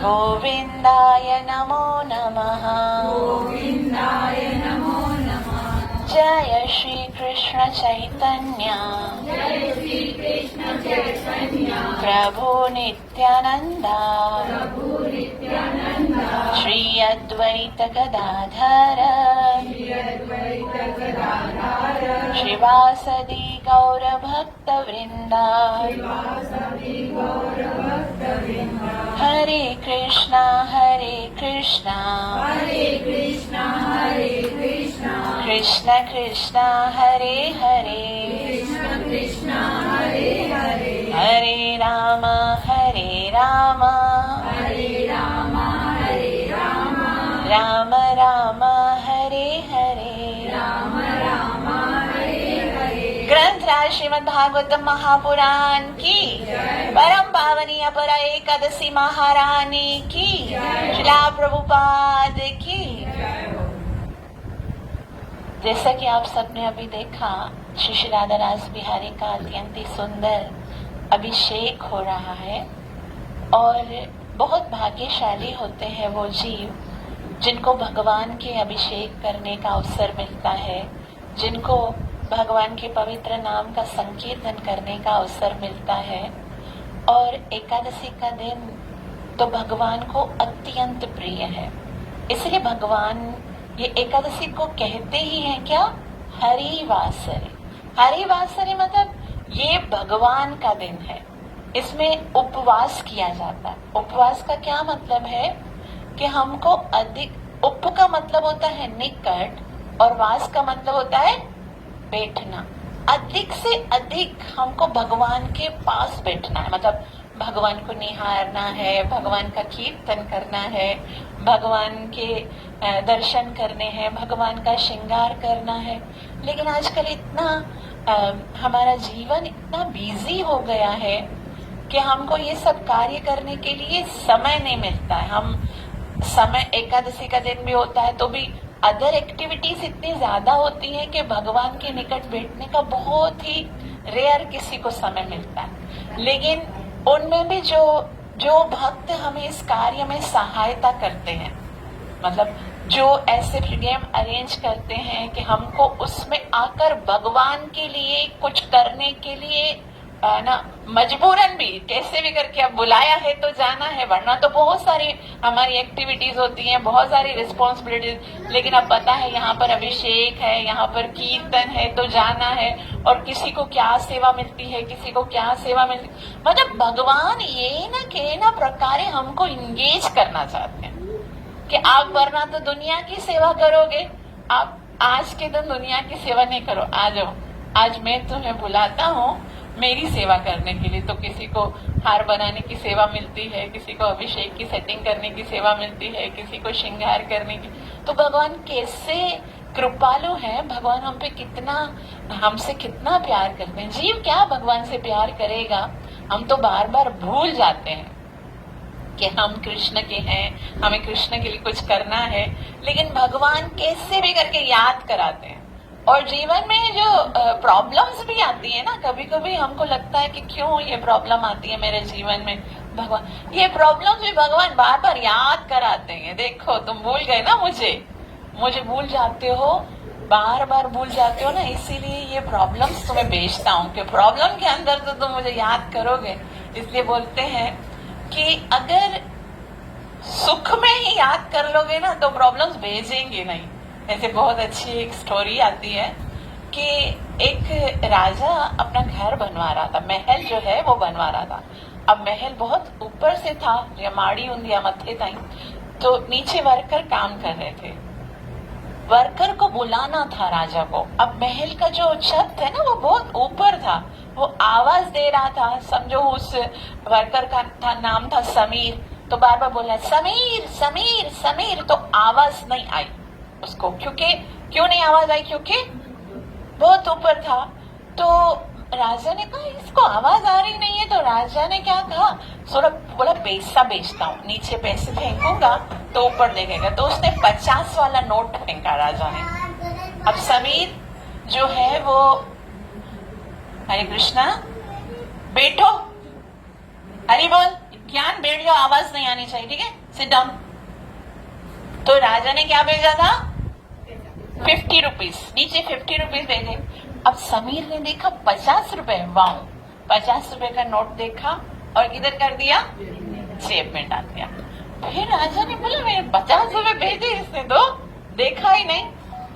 गोविन्दाय नमो नमः। गोविन्दाय नमो नमः। जय श्री कृष्ण चैतन्य जय श्री कृष्ण चैतन्य प्रभु नित्यानंद प्रभु नित्यानंद श्री अद्वैत गदाधर श्री अद्वैत गदाधर श्रीवासदि गौर भक्त वृंदा श्रीवासदि गौर भक्त वृंद। हरे कृष्णा हरे कृष्णा कृष्ण कृष्ण हरे हरे कृष्ण कृष्ण हरे हरे हरे राम हरे राम राम राम हरे हरे राम राम हरे हरे। ग्रंथ राज श्रीमद् भागवतम महापुराण की परम पावनी अपरा एकादशी महारानी की श्रीला प्रभुपाद की। जैसा कि आप सबने अभी देखा, श्री श्री राधा रास बिहारी का अत्यंत ही सुंदर अभिषेक हो रहा है। और बहुत भाग्यशाली होते हैं वो जीव जिनको भगवान के अभिषेक करने का अवसर मिलता है, जिनको भगवान के पवित्र नाम का संकीर्तन करने का अवसर मिलता है। और एकादशी का दिन तो भगवान को अत्यंत प्रिय है, इसलिए भगवान ये एकादशी को कहते ही हैं क्या, हरिवासरे। हरिवासरे मतलब ये भगवान का दिन है, इसमें उपवास किया जाता है। उपवास का क्या मतलब है कि हमको अधिक, उप का मतलब होता है निकट और वास का मतलब होता है बैठना। अधिक से अधिक हमको भगवान के पास बैठना है, मतलब भगवान को निहारना है, भगवान का कीर्तन करना है, भगवान के दर्शन करने हैं, भगवान का श्रृंगार करना है। लेकिन आजकल इतना हमारा जीवन इतना बिजी हो गया है कि हमको ये सब कार्य करने के लिए समय नहीं मिलता है। हम समय, एकादशी का दिन भी होता है तो भी अदर एक्टिविटीज इतनी ज्यादा होती हैं कि भगवान के निकट बैठने का बहुत ही रेयर किसी को समय मिलता है। लेकिन उनमें भी जो भक्त हमें इस कार्य में सहायता करते हैं, मतलब जो ऐसे प्रोग्राम अरेंज करते हैं कि हमको उसमें आकर भगवान के लिए कुछ करने के लिए ना मजबूरन भी कैसे भी करके अब बुलाया है तो जाना है, वरना तो बहुत सारी हमारी एक्टिविटीज होती हैं, बहुत सारी रिस्पॉन्सिबिलिटीज। लेकिन अब पता है यहाँ पर अभिषेक है, यहाँ पर कीर्तन है तो जाना है। और किसी को क्या सेवा मिलती है, किसी को क्या सेवा मिलती, मतलब भगवान ये ना प्रकारे हमको इंगेज करना चाहते हैं कि आप वरना तो दुनिया की सेवा करोगे, आप आज के दिन दुनिया की सेवा नहीं करो, आ जाओ, आज मैं तुम्हें बुलाता हूँ मेरी सेवा करने के लिए। तो किसी को हार बनाने की सेवा मिलती है, किसी को अभिषेक की सेटिंग करने की सेवा मिलती है, किसी को श्रृंगार करने की। तो भगवान कैसे कृपालु है, भगवान हम पे कितना, हमसे कितना प्यार करते हैं। जीव क्या भगवान से प्यार करेगा, हम तो बार बार भूल जाते हैं कि हम कृष्ण के हैं, हमें कृष्ण के लिए कुछ करना है। लेकिन भगवान कैसे भी करके याद कराते हैं। और जीवन में जो प्रॉब्लम्स भी आती है ना, कभी कभी हमको लगता है कि क्यों ये प्रॉब्लम आती है मेरे जीवन में, भगवान ये प्रॉब्लम्स भी भगवान बार बार याद कराते हैं। देखो तुम भूल गए ना, मुझे भूल जाते हो, बार बार भूल जाते हो ना, इसीलिए ये प्रॉब्लम्स तुम्हें भेजता हूँ कि प्रॉब्लम के अंदर तो तुम मुझे याद करोगे। इसलिए बोलते हैं कि अगर सुख में ही याद कर लोगे ना तो प्रॉब्लम्स भेजेंगे नहीं। ऐसे बहुत अच्छी एक स्टोरी आती है कि एक राजा अपना घर बनवा रहा था, महल जो है वो बनवा रहा था। अब महल बहुत ऊपर से था, या माड़ी उंदिया मथे ताई, तो नीचे वर्कर काम कर रहे थे। वर्कर को बुलाना था राजा को। अब महल का जो छत है ना वो बहुत ऊपर था, वो आवाज दे रहा था। समझो उस वर्कर का नाम था समीर, तो बार बार बोला समीर समीर समीर, तो आवाज नहीं आई उसको। क्यों नहीं आवाज आई, क्योंकि बहुत ऊपर था। तो राजा ने कहा इसको आवाज आ रही नहीं है, तो राजा ने क्या कहा, बोला पैसा बेचता हूँ, नीचे पैसे फेंकूंगा तो ऊपर देखेगा। तो उसने 50 वाला नोट फेंका राजा ने। अब समीर जो है वो, हरे कृष्णा, बैठो, हरि बोल, ज्ञान बैठ जाओ, आवाज नहीं आनी चाहिए, ठीक है, सिट डाउन। तो राजा ने क्या भेजा था? 50 रुपीज, नीचे 50 रुपीज भेजे। अब समीर ने देखा 50 रुपए, वाह, 50 रुपए का नोट देखा और किधर कर दिया? जेब में डाल दिया। फिर राजा ने बोला मेरे 50 रुपए भेजे इसने तो देखा ही नहीं।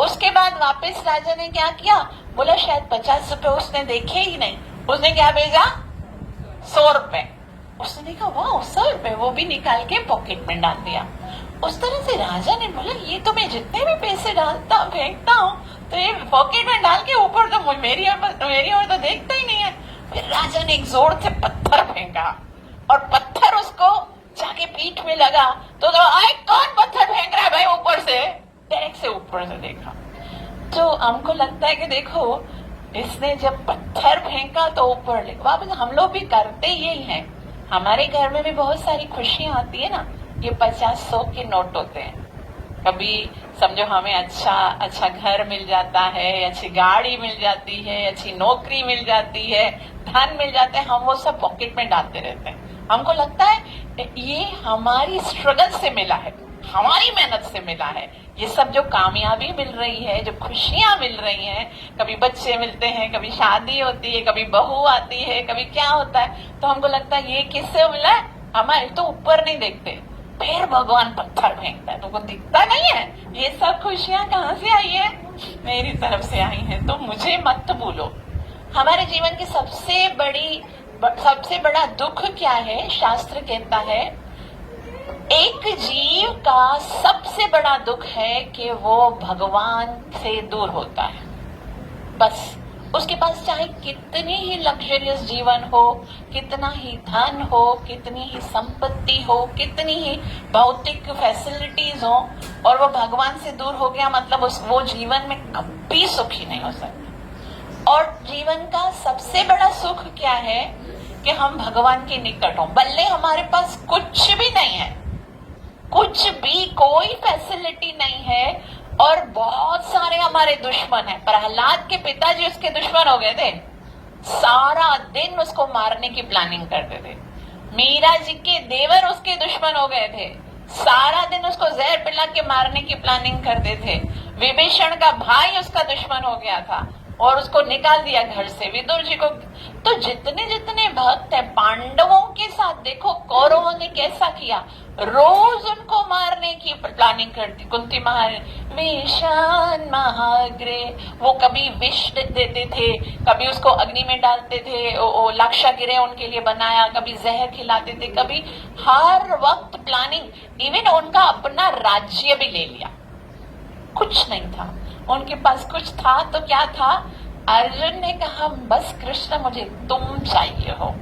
उसके बाद वापस राजा ने क्या किया? बोला शायद 50 रुपए उसने देखे ही नहीं, उसने क्या भेजा? 100 रुपए। उसने देखा वाह 100 रुपए, वो भी निकाल के पॉकेट में डाल दिया। उस तरह से राजा ने बोला ये तो मैं जितने भी पैसे डालता फेंकता हूँ तो ये पॉकेट में डाल के ऊपर तो मेरी ओर तो देखता ही नहीं है। फिर राजा ने एक जोर से पत्थर फेंका और पत्थर उसको जाके पीठ में लगा। तो आए कौन पत्थर फेंक रहा है भाई ऊपर से? डायरेक्ट से ऊपर से देखा। तो हमको लगता है कि देखो इसने जब पत्थर फेंका तो ऊपर वापस हम लोग भी करते यही हैं। हमारे घर में भी बहुत सारी खुशियां आती है ना, ये 50-100 के नोट होते हैं। कभी समझो हमें अच्छा घर मिल जाता है, अच्छी गाड़ी मिल जाती है, अच्छी नौकरी मिल जाती है, धन मिल जाता है, हम वो सब पॉकेट में डालते रहते हैं। हमको लगता है ये हमारी स्ट्रगल से मिला है, हमारी मेहनत से मिला है। ये सब जो कामयाबी मिल रही है, जो खुशियां मिल रही हैं, कभी बच्चे मिलते हैं, कभी शादी होती है, कभी बहू आती है, कभी क्या होता है, तो हमको लगता है ये किससे मिला है? हमारे तो ऊपर नहीं देखते, फिर भगवान पत्थर फेंकता है, तुमको दिखता नहीं है? ये सब खुशियां कहाँ से आई है? मेरी तरफ से आई है। तो मुझे मत भूलो। हमारे जीवन की सबसे बड़ा दुख क्या है? शास्त्र कहता है एक जीव का सबसे बड़ा दुख है कि वो भगवान से दूर होता है। बस उसके पास चाहे कितनी ही लग्जरियस जीवन हो, कितना ही धन हो, कितनी ही संपत्ति हो, कितनी ही भौतिक फैसिलिटीज हो, और वो भगवान से दूर हो गया मतलब वो जीवन में कभी सुखी नहीं हो सकता। और जीवन का सबसे बड़ा सुख क्या है? कि हम भगवान के निकट हों। भले हमारे पास कुछ भी नहीं है, कुछ भी कोई फैसिलिटी नहीं है, और बहुत सारे हमारे दुश्मन हैं। प्रहलाद के पिताजी उसके दुश्मन हो गए थे, सारा दिन उसको मारने की प्लानिंग करते थे। मीरा जी के देवर उसके दुश्मन हो गए थे, सारा दिन उसको जहर पिला के मारने की प्लानिंग करते थे। विभीषण का भाई उसका दुश्मन हो गया था और उसको निकाल दिया घर से, विदुर जी को। तो जितने जितने भक्त हैं, पांडवों के साथ देखो कौरवों ने कैसा किया, रोज उनको मारने की प्लानिंग करती। कुंती विषान महाग्रे, वो कभी विष देते थे, कभी उसको अग्नि में डालते थे, लाक्षागिरे उनके लिए बनाया, कभी जहर खिलाते थे, कभी हर वक्त प्लानिंग। इवन उनका अपना राज्य भी ले लिया, कुछ नहीं था उनके पास। कुछ था तो क्या था? अर्जुन ने कहा बस कृष्ण मुझे तुम चाहिए हो,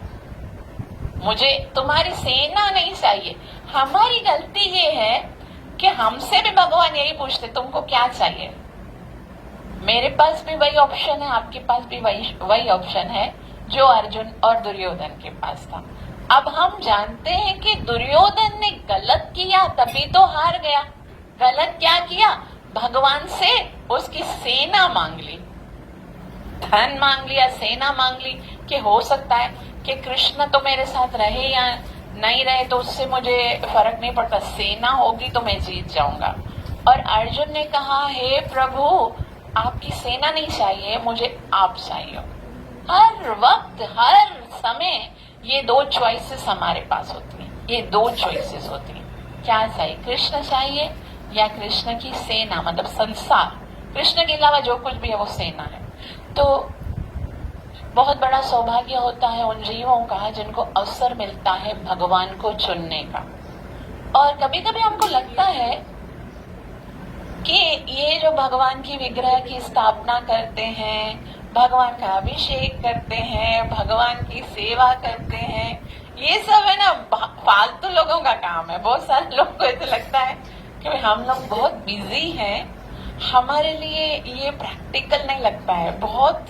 मुझे तुम्हारी सेना नहीं चाहिए। हमारी गलती ये है कि हमसे भी भगवान यही पूछते तुमको क्या चाहिए। मेरे पास भी वही ऑप्शन है, आपके पास भी वही ऑप्शन है जो अर्जुन और दुर्योधन के पास था। अब हम जानते हैं कि दुर्योधन ने गलत किया तभी तो हार गया। गलत क्या किया? भगवान से उसकी सेना मांग ली, धन मांग लिया, सेना मांग ली, कि हो सकता है कि कृष्ण तो मेरे साथ रहे या नहीं रहे तो उससे मुझे फर्क नहीं पड़ता, सेना होगी तो मैं जीत जाऊंगा। और अर्जुन ने कहा हे प्रभु आपकी सेना नहीं चाहिए, मुझे आप चाहिए। हर वक्त हर समय ये दो चॉइसेस हमारे पास होती हैं, ये दो चॉइसेस होती हैं। क्या चाहिए? कृष्ण चाहिए या कृष्ण की सेना, मतलब संसार, कृष्ण के अलावा जो कुछ भी है वो सेना है। तो बहुत बड़ा सौभाग्य होता है उन जीवों का जिनको अवसर मिलता है भगवान को चुनने का। और कभी कभी हमको लगता है कि ये जो भगवान की विग्रह की स्थापना करते हैं, भगवान का अभिषेक करते हैं, भगवान की सेवा करते हैं, ये सब है ना फालतू लोगों का काम है। बहुत सारे लोगों को ऐसा लगता है कि हम लोग बहुत बिजी हैं, हमारे लिए ये प्रैक्टिकल नहीं लगता है, बहुत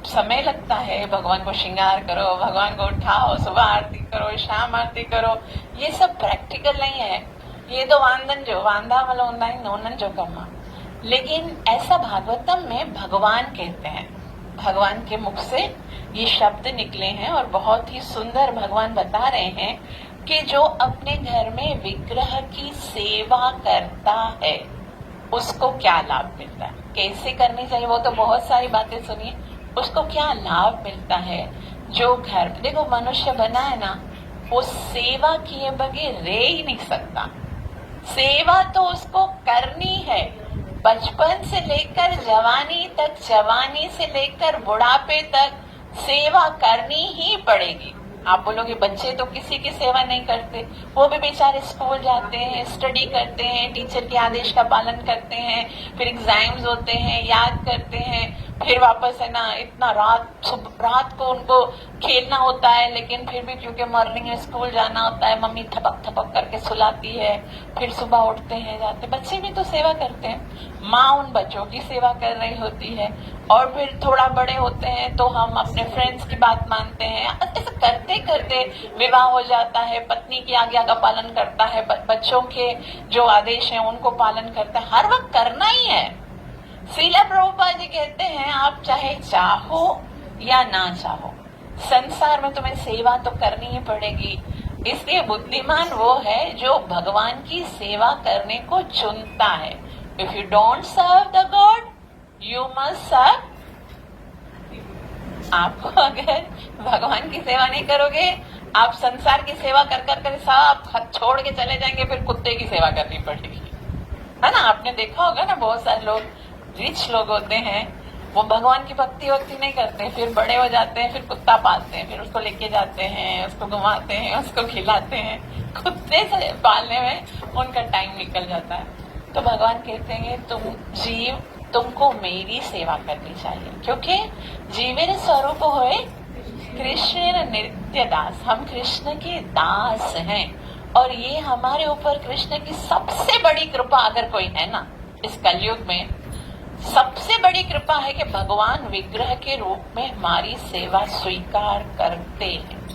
समय लगता है। भगवान को श्रृंगार करो, भगवान को उठाओ, सुबह आरती करो, शाम आरती करो, ये सब प्रैक्टिकल नहीं है। ये तो वांदा नोनन जो कम्मा। लेकिन ऐसा भागवतम में भगवान कहते हैं, भगवान के मुख से ये शब्द निकले हैं और बहुत ही सुंदर भगवान बता रहे हैं कि जो अपने घर में विग्रह की सेवा करता है उसको क्या लाभ मिलता है, कैसे करनी चाहिए, वो तो बहुत सारी बातें सुनिए, उसको क्या लाभ मिलता है। जो घर देखो मनुष्य बना है ना, वो सेवा किए बगैर रह ही नहीं सकता। सेवा तो उसको करनी है, बचपन से लेकर जवानी तक, जवानी से लेकर बुढ़ापे तक सेवा करनी ही पड़ेगी। आप बोलोगे बच्चे तो किसी की सेवा नहीं करते, वो भी बेचारे स्कूल जाते हैं, स्टडी करते हैं, टीचर के आदेश का पालन करते हैं, फिर एग्जाम्स होते हैं, याद करते हैं, फिर वापस है ना इतना रात को उनको खेलना होता है, लेकिन फिर भी क्योंकि मॉर्निंग में स्कूल जाना होता है, मम्मी थपक थपक करके सुलाती है, फिर सुबह उठते हैं जाते। बच्चे भी तो सेवा करते हैं, माँ उन बच्चों की सेवा कर रही होती है। और फिर थोड़ा बड़े होते हैं तो हम अपने फ्रेंड्स की बात मानते हैं, ऐसे करते करते विवाह हो जाता है, पत्नी की आज्ञा का पालन करता है, बच्चों के जो आदेश हैं उनको पालन करता है, हर वक्त करना ही है। श्रीला प्रभुपाद जी कहते हैं आप चाहे चाहो या ना चाहो, संसार में तुम्हें सेवा तो करनी ही पड़ेगी। इसलिए बुद्धिमान वो है जो भगवान की सेवा करने को चुनता है। If you don't serve the god you must serve. आपको अगर भगवान की सेवा नहीं करोगे, आप संसार की सेवा कर कर कर सब छोड़ के चले जाएंगे, फिर कुत्ते की सेवा करनी पड़ेगी, है ना। आपने देखा होगा ना, बहुत सारे लोग रिच लोग होते हैं, वो भगवान की भक्ति वक्ति नहीं करते, फिर बड़े हो जाते हैं, फिर कुत्ता पालते हैं, फिर उसको लेके जाते हैं, उसको घुमाते हैं, उसको खिलाते हैं। कुत्ते से पालने में उनका टाइम निकल जाता है। तो भगवान कहते हैं तुम जीव, तुमको मेरी सेवा करनी चाहिए, क्योंकि जीवेर स्वरूप होए कृष्ण नित्य दास। हम कृष्ण के दास हैं और ये हमारे ऊपर कृष्ण की सबसे बड़ी कृपा अगर कोई है ना इस कलयुग में, सबसे बड़ी कृपा है कि भगवान विग्रह के रूप में हमारी सेवा स्वीकार करते हैं,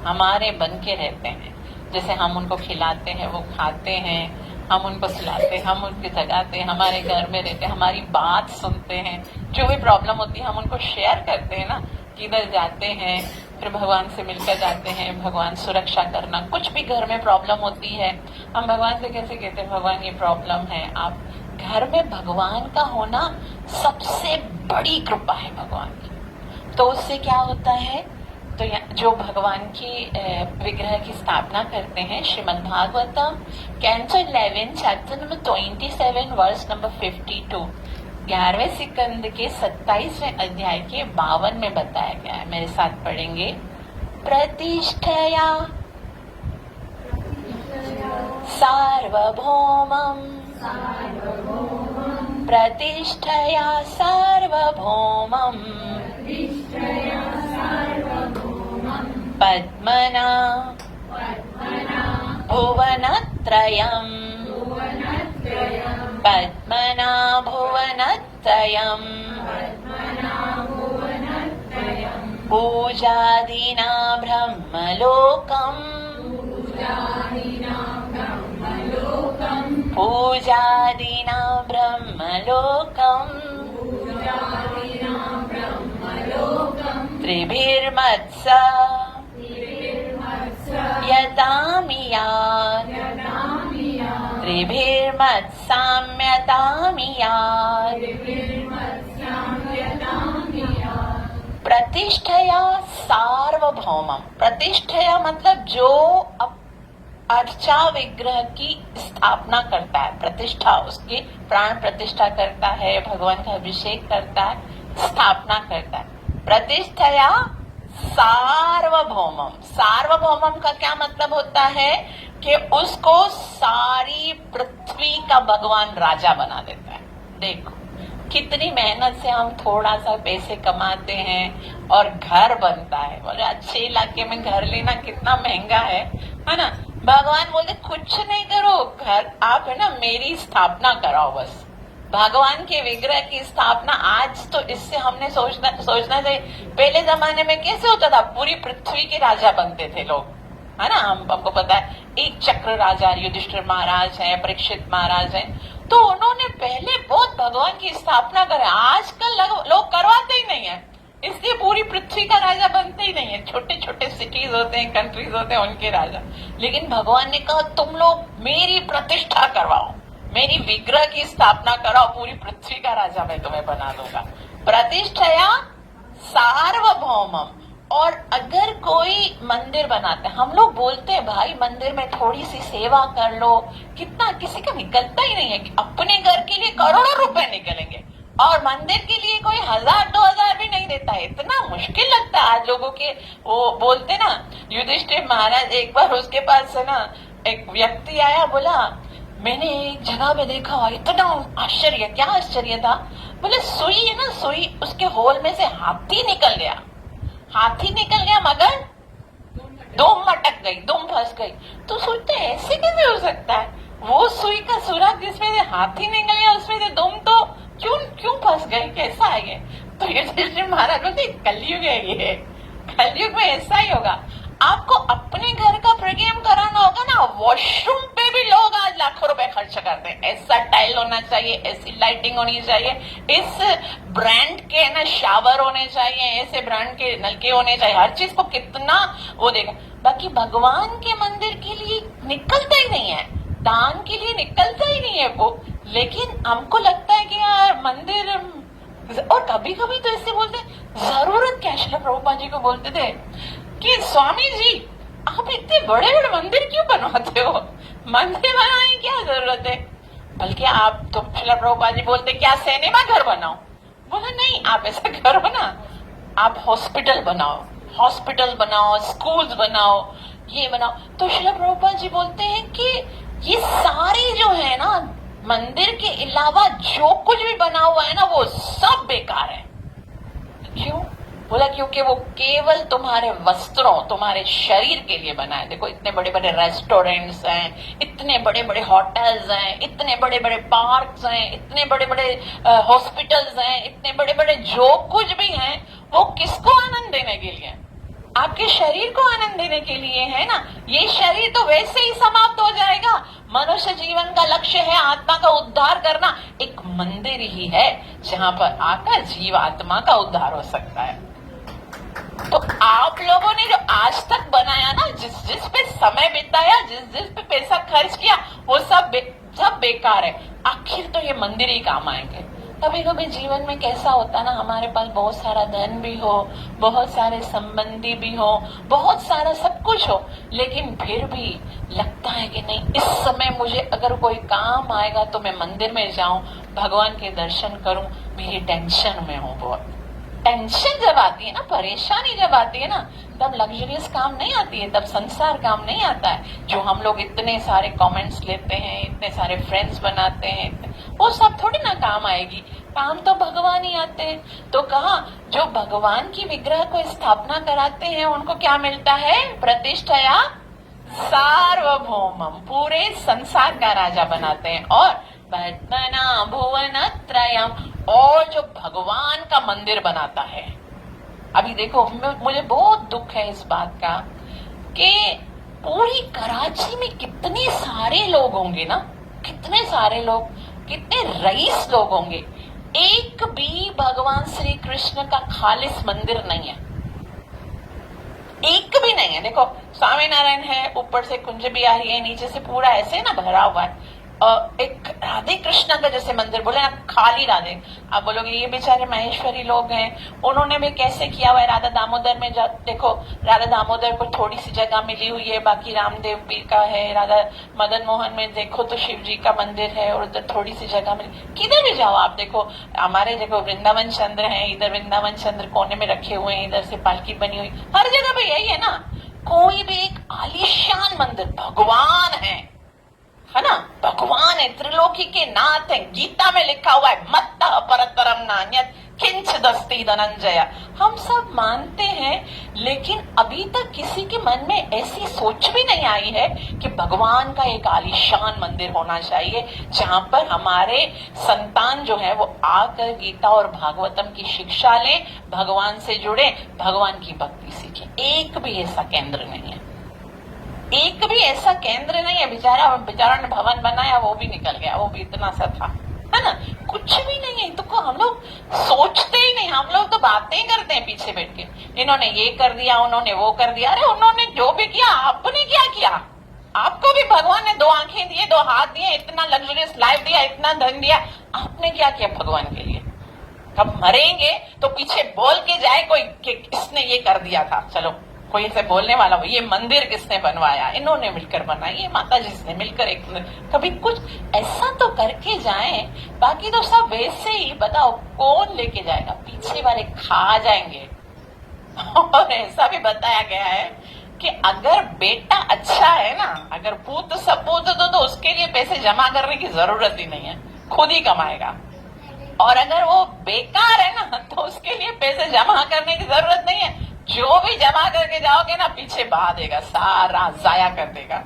हमारे बन के रहते हैं। जैसे हम उनको खिलाते हैं, वो खाते हैं, हम उनको सुलाते हैं, हम उनको जगाते हैं, हमारे घर में रहते हैं, हमारी बात सुनते हैं, जो भी प्रॉब्लम होती है हम उनको शेयर करते हैं ना, किधर जाते हैं फिर भगवान से मिलकर जाते हैं। भगवान सुरक्षा करना, कुछ भी घर में प्रॉब्लम होती है हम भगवान से कैसे कहते हैं, भगवान ये प्रॉब्लम है। आप घर में भगवान का होना सबसे बड़ी कृपा है भगवान की। तो उससे क्या होता है, तो जो भगवान की विग्रह की स्थापना करते हैं, Shrimad Bhagavatam canto 11 chapter number 27 verse number 52, 11वें सिकंद के 27वें अध्याय के 52 में बताया गया है। मेरे साथ पढ़ेंगे। प्रतिष्ठया सार्वभौमम्, प्रतिष्ठया सार्वभौमम्, पद्मना भुवनत्रयम्, पद्मना भुवनत्रयम्, पूजादिना ब्रह्मलोकम्, पूजादिना ब्रह्मलोकम्, त्रिभिर्मत्स यतामियात्, त्रिभिर्मत्साम्यतामियात्, प्रतिष्ठया सार्वभौमम्। प्रतिष्ठया मतलब जो अर्चा विग्रह की स्थापना करता है, प्रतिष्ठा उसकी प्राण प्रतिष्ठा करता है, भगवान का अभिषेक करता है, स्थापना करता है। प्रतिष्ठया सार्वभौमम्। सार्वभौमम् का क्या मतलब होता है कि उसको सारी पृथ्वी का भगवान राजा बना देता है। देखो कितनी मेहनत से हम थोड़ा सा पैसे कमाते हैं और घर बनता है। बोले अच्छे इलाके में घर लेना कितना महंगा है ना। भगवान बोलते कुछ नहीं करो, घर आप है ना मेरी स्थापना कराओ बस। भगवान के विग्रह की स्थापना आज तो इससे हमने सोचना चाहिए। पहले जमाने में कैसे होता था, पूरी पृथ्वी के राजा बनते थे लोग, है ना। हमको पता है एक चक्र राजा युधिष्ठिर महाराज है, परीक्षित महाराज है, तो उन्होंने पहले बहुत भगवान की स्थापना करे। आजकल लोग करवाते ही नहीं है। इसलिए पूरी पृथ्वी का राजा बनते ही नहीं है, छोटे छोटे सिटीज होते हैं, कंट्रीज होते हैं, उनके राजा। लेकिन भगवान ने कहा तुम लोग मेरी प्रतिष्ठा करवाओ, मेरी विग्रह की स्थापना कराओ, पूरी पृथ्वी का राजा मैं तुम्हें बना दूंगा। प्रतिष्ठया सार्वभौमम। और अगर कोई मंदिर बनाता है, हम लोग बोलते हैं भाई मंदिर में थोड़ी सी सेवा कर लो, कितना किसी का निकलता ही नहीं है कि अपने घर के लिए करोड़ों रुपए निकलेंगे और मंदिर के लिए कोई 1000-2000 भी नहीं देता है। इतना मुश्किल लगता है आज लोगों के। वो बोलते ना, युधिष्ठिर महाराज एक बार उसके पास से ना एक व्यक्ति आया, बोला मैंने एक जगह पे देखा, इतना आश्चर्य। क्या आश्चर्य था? बोले सुई है ना, सुई, उसके होल में से हाथी निकल गया। हाथी निकल गया मगर दुम अटक गई, दुम फंस गई। तो सोचते ऐसे कैसे हो सकता है? वो सुई का सुराग जिसमें से हाथी निकल गया, उसमें से दुम तो क्यों क्यों फंस गई, कैसा है ये? तो युधिष्ठिर महाराज बोलते कलयुग है ये, कलयुग में ऐसा ही होगा। आपको अपने घर का प्रज्ञान कराना होगा ना, वॉशरूम पे भी लोग आज लाखों रुपए खर्च करते हैं। ऐसा टाइल होना चाहिए, ऐसी लाइटिंग होनी चाहिए, इस ब्रांड के ना शावर होने चाहिए, ऐसे ब्रांड के नलके होने चाहिए, हर चीज को कितना वो देगा। बाकी भगवान के मंदिर के लिए निकलता ही नहीं है, दान के लिए निकलता ही नहीं है वो। लेकिन हमको लगता है कि यार मंदिर, और कभी कभी तो ऐसे बोलते जरूरत क्या, श्रील प्रभुपाद जी को बोलते थे कि स्वामी जी आप इतने बड़े बड़े मंदिर क्यों बनवाते हो, मंदिर बनाने की क्या जरूरत है? बल्कि आप तो श्रील प्रभुपाद जी बोलते क्या सिनेमा घर बनाओ। बोला नहीं, आप ऐसा करो ना, आप हॉस्पिटल बनाओ, हॉस्पिटल बनाओ, स्कूल्स बनाओ, ये बनाओ। तो श्रील प्रभुपाद जी बोलते हैं कि ये सारे जो है ना मंदिर के अलावा जो कुछ भी बना हुआ है ना वो सब बेकार है। क्यों? बोला क्योंकि वो केवल तुम्हारे वस्त्रों, तुम्हारे शरीर के लिए बना है। देखो इतने बड़े बड़े रेस्टोरेंट्स हैं, इतने बड़े बड़े होटल्स हैं, इतने बड़े बड़े पार्क्स हैं, इतने बड़े बड़े हॉस्पिटल्स हैं, इतने बड़े बड़े जो कुछ भी हैं, वो किसको आनंद देने के लिए? आपके शरीर को आनंद देने के लिए है ना। ये शरीर तो वैसे ही समाप्त हो जाएगा। मनुष्य जीवन का लक्ष्य है आत्मा का उद्धार करना। एक मंदिर ही है जहाँ पर आकर जीव आत्मा का उद्धार हो सकता है। तो आप लोगों ने जो आज तक बनाया ना, जिस जिस पे समय बिताया, जिस जिस पे पैसा खर्च किया, वो सब बेकार है। आखिर तो ये मंदिर ही काम आएंगे। कभी कभी जीवन में कैसा होता ना, हमारे पास बहुत सारा धन भी हो, बहुत सारे संबंधी भी हो, बहुत सारा सब कुछ हो, लेकिन फिर भी लगता है कि नहीं, इस समय मुझे अगर कोई काम आएगा तो मैं मंदिर में जाऊं, भगवान के दर्शन करूं। मेरी टेंशन में हूं बहुत। टेंशन जब आती है ना, परेशानी जब आती है ना, तब लग्जरियस काम नहीं आती है, तब संसार काम नहीं आता है। जो हम लोग इतने सारे कमेंट्स लेते हैं, इतने सारे फ्रेंड्स बनाते हैं, वो सब थोड़ी ना काम आएगी। काम तो भगवान ही आते हैं। तो कहा जो भगवान की विग्रह को स्थापना कराते हैं उनको क्या मिलता है? प्रतिष्ठया सार्वभौमम, पूरे संसार का राजा बनाते हैं। और वर्तना भुवन त्रयम, और जो भगवान का मंदिर बनाता है। अभी देखो मुझे बहुत दुख है इस बात का कि पूरी कराची में कितने सारे लोग होंगे ना, कितने सारे लोग, कितने रईस लोग होंगे, एक भी भगवान श्री कृष्ण का खालिस मंदिर नहीं है, एक भी नहीं है। देखो स्वामीनारायण है, ऊपर से कुंज भी आ रही है, नीचे से पूरा ऐसे ना भरा हुआ है। एक राधे कृष्ण का जैसे मंदिर बोले ना, खाली राधे। आप बोलोगे ये बेचारे महेश्वरी लोग हैं, उन्होंने भी कैसे किया हुआ है। राधा दामोदर में देखो, राधा दामोदर को थोड़ी सी जगह मिली हुई है, बाकी रामदेव पीर का है। राधा मदन मोहन में देखो तो शिव जी का मंदिर है, और उधर थोड़ी सी जगह मिली। किधर भी जाओ आप देखो, हमारे देखो वृंदावन चंद्र है, इधर वृंदावन चंद्र कोने में रखे हुए हैं, इधर से पालकी बनी हुई, हर जगह पे यही है ना। कोई भी एक आलीशान मंदिर, भगवान है ना, भगवान है, त्रिलोकी के नाथ है। गीता में लिखा हुआ है मत्तः परतरम नान्यत् किंचिदस्ति धनंजय। हम सब मानते हैं, लेकिन अभी तक किसी के मन में ऐसी सोच भी नहीं आई है कि भगवान का एक आलीशान मंदिर होना चाहिए जहां पर हमारे संतान जो है वो आकर गीता और भागवतम की शिक्षा लें, भगवान से जुड़े, भगवान की भक्ति सीखें। एक भी ऐसा केंद्र नहीं है, एक भी ऐसा केंद्र नहीं है। बेचारों ने भवन बनाया, वो भी निकल गया, वो भी इतना सा था। है ना, कुछ भी नहीं है। तो हम लोग सोचते ही नहीं, हम लोग तो बातें करते हैं पीछे बैठ के, इन्होंने ये कर दिया, उन्होंने वो कर दिया। अरे उन्होंने जो भी किया, आपने क्या किया? आपको भी भगवान ने 2 आंखें दिए, 2 हाथ दिए, इतना लग्जरियस लाइफ दिया, इतना धन दिया, आपने क्या किया भगवान के लिए? कब मरेंगे तो पीछे बोल के जाए कोई कि इसने ये कर दिया था, चलो कोई ऐसे बोलने वाला हो, ये मंदिर किसने बनवाया, इन्होंने मिलकर बनाया, ये माता जी ने मिलकर एक, कभी कुछ ऐसा तो करके जाए। बाकी तो सब वैसे ही, बताओ कौन लेके जाएगा? पीछे वाले खा जाएंगे। और ऐसा भी बताया गया है कि अगर बेटा अच्छा है ना, अगर पूत सपूत तो उसके लिए पैसे जमा करने की जरूरत ही नहीं है, खुद ही कमाएगा। और अगर वो बेकार है ना, तो उसके लिए पैसे जमा करने की जरूरत नहीं है, जो भी जमा करके जाओगे ना पीछे बहा देगा, सारा जाया कर देगा।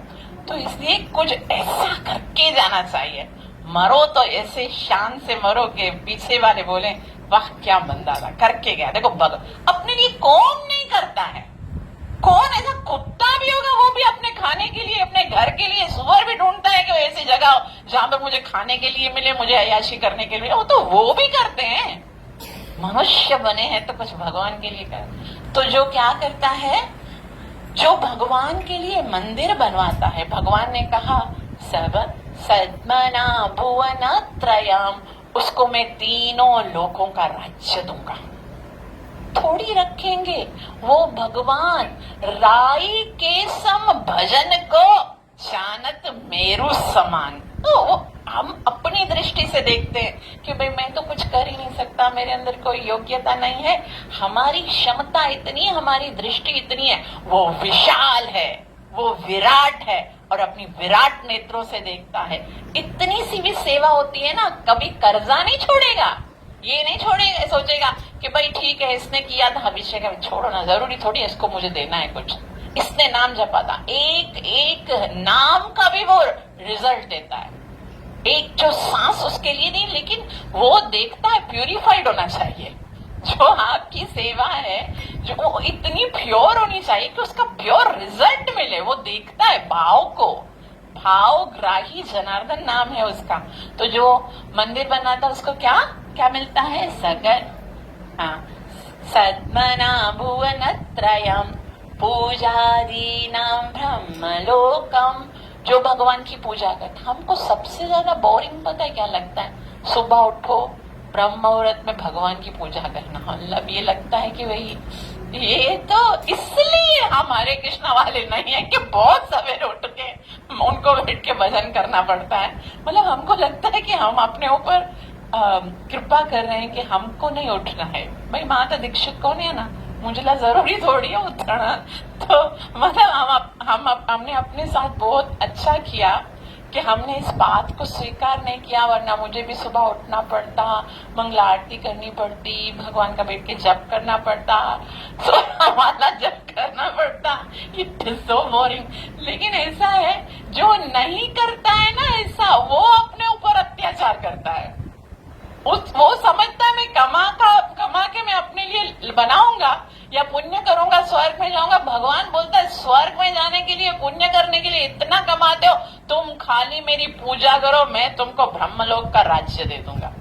तो इसलिए कुछ ऐसा करके जाना चाहिए। मरो तो ऐसे शान से मरो कि पीछे वाले बोले वाह क्या बंदा था, करके गया। देखो अपने लिए कौन नहीं करता है? कौन ऐसा कुत्ता भी होगा, वो भी अपने खाने के लिए, अपने घर के लिए, सुअर भी ढूंढता है कि ऐसी जगह जहां पर मुझे खाने के लिए मिले, मुझे अय्याशी करने के लिए, वो भी करते हैं। मनुष्य बने हैं तो कुछ भगवान के लिए कर। तो जो क्या करता है, जो भगवान के लिए मंदिर बनवाता है, भगवान ने कहा सब सद्मना भुवन त्रयम, उसको मैं तीनों लोकों का राज्य दूंगा। थोड़ी रखेंगे वो भगवान राई के सम भजन को जानत मेरु समान। तो वो हम अपनी दृष्टि से देखते हैं कि भाई मैं तो कुछ कर ही नहीं सकता, मेरे अंदर कोई योग्यता नहीं है। हमारी क्षमता इतनी, हमारी दृष्टि इतनी है, वो विशाल है, वो विराट है, और अपनी विराट नेत्रों से देखता है। इतनी सी भी सेवा होती है ना, कभी कर्जा नहीं छोड़ेगा। ये नहीं छोड़ेगा, सोचेगा कि भाई ठीक है इसने किया था, अभिषेक है, छोड़ो ना, जरूरी थोड़ी है इसको मुझे देना है कुछ। इसने नाम जपा था, एक एक नाम का भी वो रिजल्ट देता है। एक जो सांस उसके लिए नहीं, लेकिन वो देखता है प्यूरिफाइड होना चाहिए। जो आपकी सेवा है, जो वो इतनी प्योर होनी चाहिए कि उसका प्योर रिजल्ट मिले। वो देखता है भाव को, भावग्राही जनार्दन नाम है उसका। तो जो मंदिर बनाता उसको क्या क्या मिलता है? सगन सद्मना भुवन त्रयम पूजादी नाम ब्रह्मलोकम। जो भगवान की पूजा करते, हमको सबसे ज्यादा बोरिंग पता है क्या लगता है? सुबह उठो, ब्रह्म मुहूर्त में भगवान की पूजा करना। मतलब ये लगता है कि भाई ये तो इसलिए हमारे कृष्णा वाले नहीं है कि बहुत सवेरे उठ के उनको बैठ के भजन करना पड़ता है। मतलब हमको लगता है कि हम अपने ऊपर कृपा कर रहे हैं कि हमको नहीं उठना है। भाई माता दीक्षित कौन है ना, मुझे जरूरी थोड़ी है उठना। तो मतलब हमने अपने साथ बहुत अच्छा किया कि हमने इस बात को स्वीकार नहीं किया, वरना मुझे भी सुबह उठना पड़ता, मंगला आरती करनी पड़ती, भगवान का बैठ के जप करना पड़ता, वाला जप करना पड़ता। It is so boring. लेकिन ऐसा है जो नहीं करता है ना ऐसा, वो अपने ऊपर अत्याचार करता है। वो समझता है मैं कमा के मैं अपने लिए बनाऊंगा या पुण्य करूंगा, स्वर्ग में जाऊंगा। भगवान बोलता है स्वर्ग में जाने के लिए, पुण्य करने के लिए इतना कमाते हो, तुम खाली मेरी पूजा करो, मैं तुमको ब्रह्मलोक का राज्य दे दूंगा।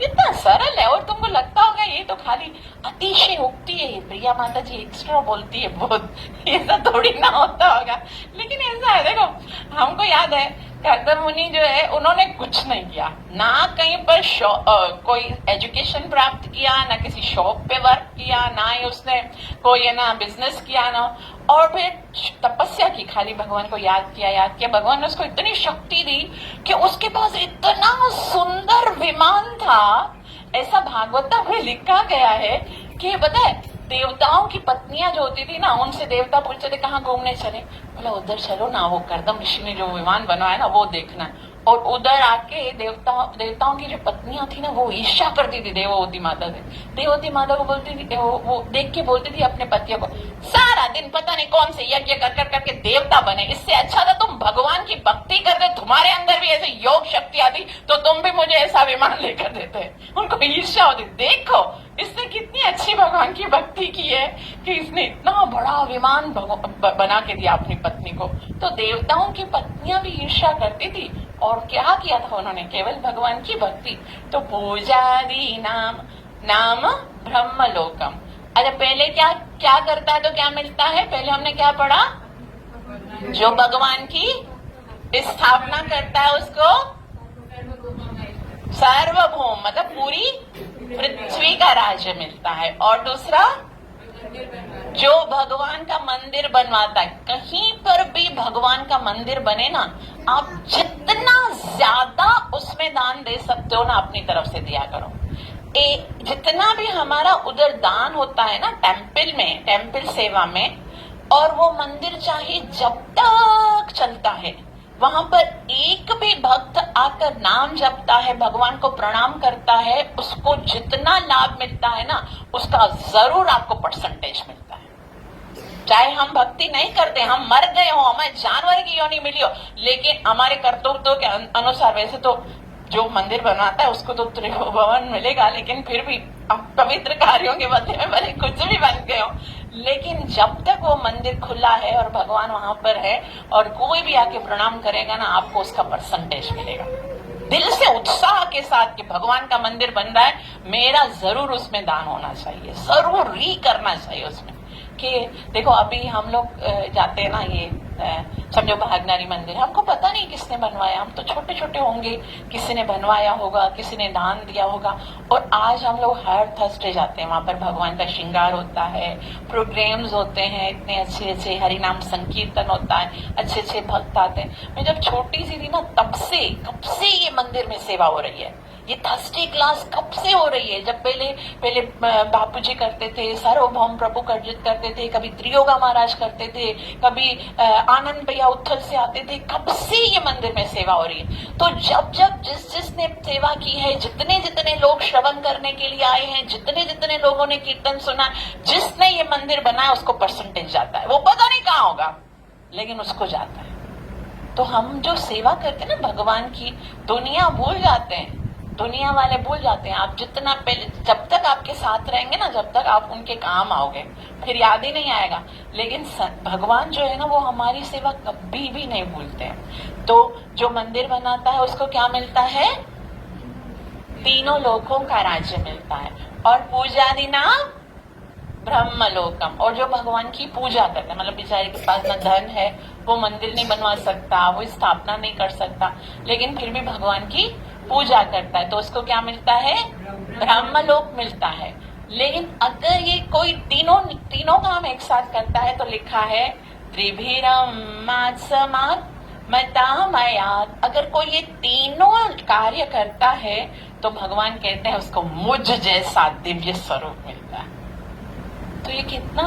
इतना सरल है। और तुमको लगता होगा ये तो खाली अतिशय उगती है, प्रिया माता जी एक्स्ट्रा बोलती है बहुत, ऐसा थोड़ी ना होता होगा। लेकिन ऐसा है, देखो हमको याद है कर्दम मुनि जो है उन्होंने कुछ नहीं किया, ना कहीं पर कोई एजुकेशन प्राप्त किया, ना किसी शॉप पे वर्क किया, ना ही उसने कोई है ना बिजनेस किया ना, और फिर तपस्या की, खाली भगवान को याद किया। भगवान ने उसको इतनी शक्ति दी कि उसके पास इतना सुंदर विमान था। ऐसा भागवता में लिखा गया है कि पता है देवताओं की पत्नियां जो होती थी ना, उनसे देवता पूछते थे कहाँ घूमने चले, बोला उधर चलो ना, वो कर्दम ऋषि ने जो विमान बनवाया ना वो देखना है। और उधर आके देवताओं की जो पत्नियां थी ना, वो ईर्ष्या करती थी देववती माता से। देववती माता को बोलती थी, वो देख के बोलती थी अपने पतियों को, सारा दिन पता नहीं कौन से यज्ञ कर करके देवता बने, इससे अच्छा था तुम भगवान की भक्ति करते, तुम्हारे अंदर भी ऐसे योग शक्ति आती तो तुम भी मुझे ऐसा विमान लेकर देते। उनको ईर्ष्या होती, देखो इसने कितनी अच्छी भगवान की भक्ति की है कि इसने इतना बड़ा विमान बना के दिया अपनी पत्नी को। तो देवताओं की पत्नियां भी ईर्ष्या करती थी, और क्या किया था उन्होंने? केवल भगवान की भक्ति। तो पूजादी नाम नाम ब्रह्मलोकम। अच्छा, पहले क्या क्या करता है तो क्या मिलता है? पहले हमने क्या पढ़ा? जो भगवान की स्थापना करता है उसको सार्वभौम, मतलब पूरी पृथ्वी का राज्य मिलता है। और दूसरा, जो भगवान का मंदिर बनवाता है, कहीं पर भी भगवान का मंदिर बने ना, आप जितना ज्यादा उसमें दान दे सकते हो ना, अपनी तरफ से दिया करो। जितना भी हमारा उधर दान होता है ना टेम्पल में, टेम्पल सेवा में, और वो मंदिर चाहे जब तक चलता है, वहां पर एक भी भक्त आकर नाम जपता है, भगवान को प्रणाम करता है, उसको जितना लाभ मिलता है ना, उसका जरूर आपको परसेंटेज मिलता है। चाहे हम भक्ति नहीं करते, हम मर गए हो, हमें जानवर की योनि मिली हो, लेकिन हमारे कर्तव्यों के अनुसार, वैसे तो जो मंदिर बनाता है उसको तो त्रिभुवन मिलेगा, लेकिन फिर भी पवित्र कार्यों के बदले में भले कुछ भी बन गए हो, लेकिन जब तक वो मंदिर खुला है और भगवान वहां पर है और कोई भी आके प्रणाम करेगा ना, आपको उसका परसेंटेज मिलेगा। दिल से उत्साह के साथ कि भगवान का मंदिर बन रहा है, मेरा जरूर उसमें दान होना चाहिए, जरूर ही करना चाहिए उसमें। कि देखो अभी हम लोग जाते हैं ना, ये समझो भागनारी मंदिर, हमको पता नहीं किसने बनवाया, हम तो छोटे छोटे होंगे, किसी ने बनवाया होगा, किसी ने दान दिया होगा, और आज हम लोग हर थर्सडे जाते हैं, वहां पर भगवान का श्रृंगार होता है, प्रोग्राम्स होते हैं, इतने अच्छे अच्छे हरिनाम संकीर्तन होता है, अच्छे अच्छे भक्त आते हैं। मैं जब छोटी सी थी ना, कब से ये मंदिर में सेवा हो रही है, ये थर्सडे क्लास कब से हो रही है। जब पहले बापूजी करते थे, सार्वभौम प्रभु कर्जित करते थे, कभी त्रियोगा महाराज करते थे, कभी आनंद भैया उत्थल से आते थे, कब से ये मंदिर में सेवा हो रही है। तो जब जिसने सेवा की है, जितने लोग श्रवण करने के लिए आए हैं, जितने लोगों ने कीर्तन सुना, जिसने ये मंदिर बनाया उसको परसेंटेज जाता है। वो पता नहीं कहाँ होगा, लेकिन उसको जाता है। तो हम जो सेवा करते हैं ना भगवान की, दुनिया भूल जाते हैं, दुनिया वाले भूल जाते हैं। आप जितना पहले, जब तक आपके साथ रहेंगे ना, जब तक आप उनके काम आओगे, फिर याद ही नहीं आएगा। लेकिन भगवान जो है ना, वो हमारी सेवा कभी भी नहीं भूलते हैं। तो जो मंदिर बनाता है उसको क्या मिलता है? तीनों लोकों का राज्य मिलता है। और पूजादि नाम ब्रह्मलोकम। और जो भगवान की पूजा करते हैं, मतलब बेचारे के पास ना धन है, वो मंदिर नहीं बनवा सकता, वो स्थापना नहीं कर सकता, लेकिन फिर भी भगवान की पूजा करता है, तो उसको क्या मिलता है? ब्रह्मलोक मिलता है। लेकिन अगर ये कोई तीनों काम एक साथ करता है, तो लिखा है त्रिभिरमात्समात्। अगर कोई ये तीनों कार्य करता है, तो भगवान कहते हैं उसको मुझ जैसा दिव्य स्वरूप मिलता है। तो ये कितना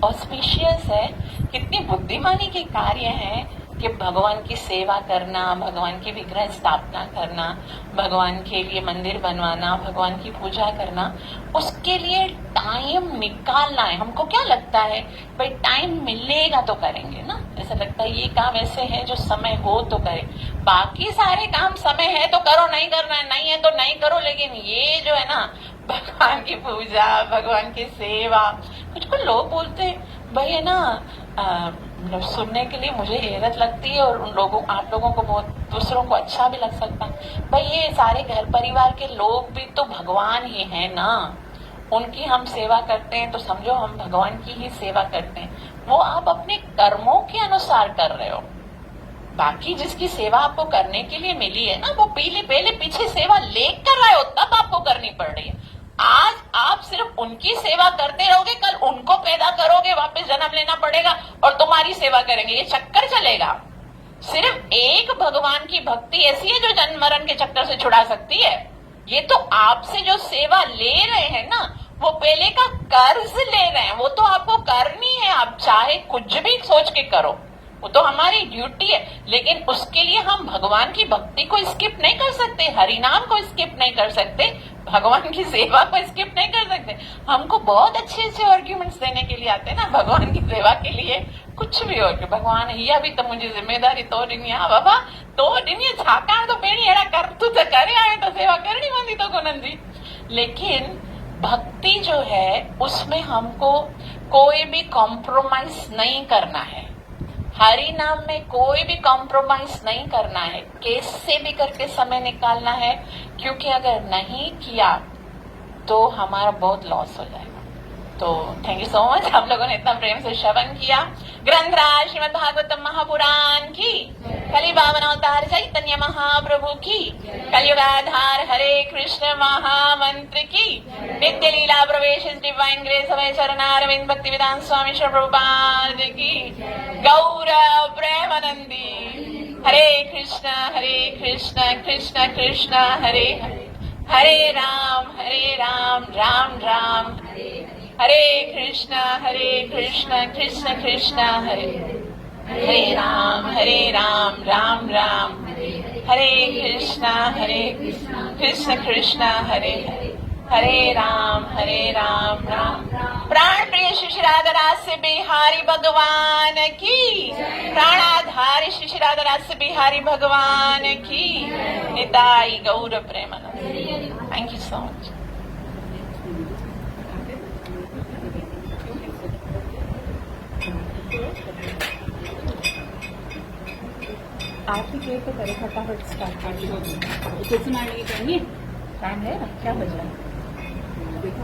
ऑस्पिशियस है, कितनी बुद्धिमानी के कार्य हैं कि भगवान की सेवा करना, भगवान की विग्रह स्थापना करना, भगवान के लिए मंदिर बनवाना, भगवान की पूजा करना, उसके लिए टाइम निकालना है। हमको क्या लगता है, भाई टाइम मिलेगा तो करेंगे ना, ऐसा लगता है ये काम ऐसे है जो समय हो तो करें। बाकी सारे काम समय है तो करो, नहीं करना है नहीं है तो नहीं करो, लेकिन ये जो है ना भगवान की पूजा, भगवान की सेवा, कुछ लोग बोलते हैं भाई है ना, सुनने के लिए मुझे हैरत लगती है, और उन लोगों, आप लोगों को बहुत, दूसरों को अच्छा भी लग सकता है। भाई ये सारे घर परिवार के लोग भी तो भगवान ही हैं ना, उनकी हम सेवा करते हैं तो समझो हम भगवान की ही सेवा करते हैं। वो आप अपने कर्मों के अनुसार कर रहे हो। बाकी जिसकी सेवा आपको करने के लिए मिली है ना, वो पहले पीछे सेवा लेकर आए हो, तब आपको करनी पड़ रही है। आज आप सिर्फ उनकी सेवा करते रहोगे, कल उनको पैदा करोगे, वापस जन्म लेना पड़ेगा और तुम्हारी सेवा करेंगे, ये चक्कर चलेगा। सिर्फ एक भगवान की भक्ति ऐसी है जो जन्म मरण के चक्कर से छुड़ा सकती है। ये तो आपसे जो सेवा ले रहे हैं ना, वो पहले का कर्ज ले रहे हैं, वो तो आपको करनी है, आप चाहे कुछ भी सोच के करो, वो तो हमारी ड्यूटी है। लेकिन उसके लिए हम भगवान की भक्ति को स्किप नहीं कर सकते, हरिनाम को स्किप नहीं कर सकते, भगवान की सेवा को स्किप नहीं कर सकते। हमको बहुत अच्छे आर्ग्यूमेंट्स देने के लिए आते हैं ना भगवान की सेवा के लिए, कुछ भी हो कि भगवान ही अभी तो मुझे जिम्मेदारी तोड़नी है बाबा, तोड़नी है, छाकाण तो पेणी एड़ा कर तू तो करे आए तो सेवा करनी मानी तो कोनन जी। लेकिन भक्ति जो है उसमें हमको कोई भी कॉम्प्रोमाइज नहीं करना है। हरि नाम में कोई भी कॉम्प्रोमाइज नहीं करना है, कैसे भी करके समय निकालना है, क्योंकि अगर नहीं किया तो हमारा बहुत लॉस हो जाएगा। तो थैंक यू सो मच, हम लोगों ने इतना प्रेम से श्रवण किया। ग्रंथराज श्रीमद् भागवतम महापुराण की, कलि पावन अवतार चैतन्य महाप्रभु की, कलयुगाधार हरे कृष्ण महामंत्र की, नित्य लीला प्रवेश डिवाइन ग्रेस अभय चरणारविंद भक्ति वेदांत स्वामी श्री प्रभुपाद की, गौर प्रेमानंदी। हरे कृष्ण कृष्ण कृष्ण हरे हरे, हरे राम राम राम हरे कृष्ण कृष्ण कृष्ण हरे हरे राम राम राम हरे कृष्ण कृष्ण हरे हरे, हरे राम राम। प्राण प्रिय श्री राधा रास बिहारी भगवान की, प्राणाधारी श्री राधा रास बिहारी भगवान की, Nitai Gaur Premanand. Thank you so much. आरती के तो करे फटाफट स्टार्ट कर दो। कुछ मांगने की टाइम है, क्या बज रहा है? देखो